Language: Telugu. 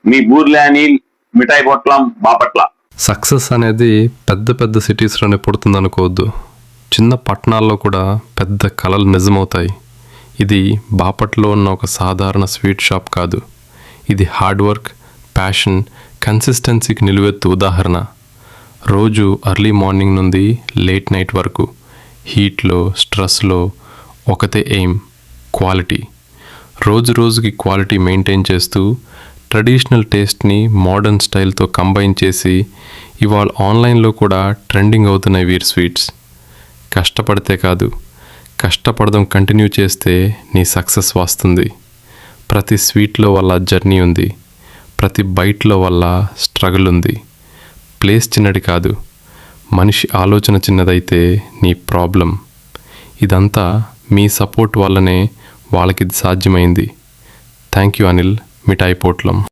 మీ బూర్లే అనిల్, మిఠాయి పొట్లం, బాపట్ల. సక్సెస్ అనేది పెద్ద పెద్ద సిటీస్లోనే పుడుతుంది అనుకోవద్దు. చిన్న పట్టణాల్లో కూడా పెద్ద కళలు నిజమవుతాయి. ఇది బాపట్లో ఉన్న ఒక సాధారణ స్వీట్ షాప్ కాదు. ఇది హార్డ్ వర్క్, ప్యాషన్, కన్సిస్టెన్సీకి నిలువెత్తు ఉదాహరణ. రోజు ఎర్లీ మార్నింగ్ నుండి లేట్ నైట్ వరకు హీట్లో, స్ట్రెస్లో ఒకటే ఎయిమ్, క్వాలిటీ. రోజు రోజుకి క్వాలిటీ మెయింటైన్ చేస్తూ ట్రెడిషనల్ టేస్ట్ని మోడర్న్ స్టైల్తో కంబైన్ చేసి ఇవాళ ఆన్లైన్లో కూడా ట్రెండింగ్ అవుతున్నాయి వీరి స్వీట్స్. కష్టపడితే కాదు, కష్టపడడం కంటిన్యూ చేస్తే నీ సక్సెస్ వస్తుంది. ప్రతి స్వీట్లో వల్ల జర్నీ ఉంది, ప్రతి బైట్లో వల్ల స్ట్రగుల్ ఉంది. ప్లేస్ చిన్నది కాదు, మనిషి ఆలోచన చిన్నదైతే నీ ప్రాబ్లం. ఇదంతా మీ సపోర్ట్ వల్లనే వాళ్ళకి ఇది సాధ్యమైంది. థ్యాంక్ యూ అనిల్, మిఠాయి పొట్లం.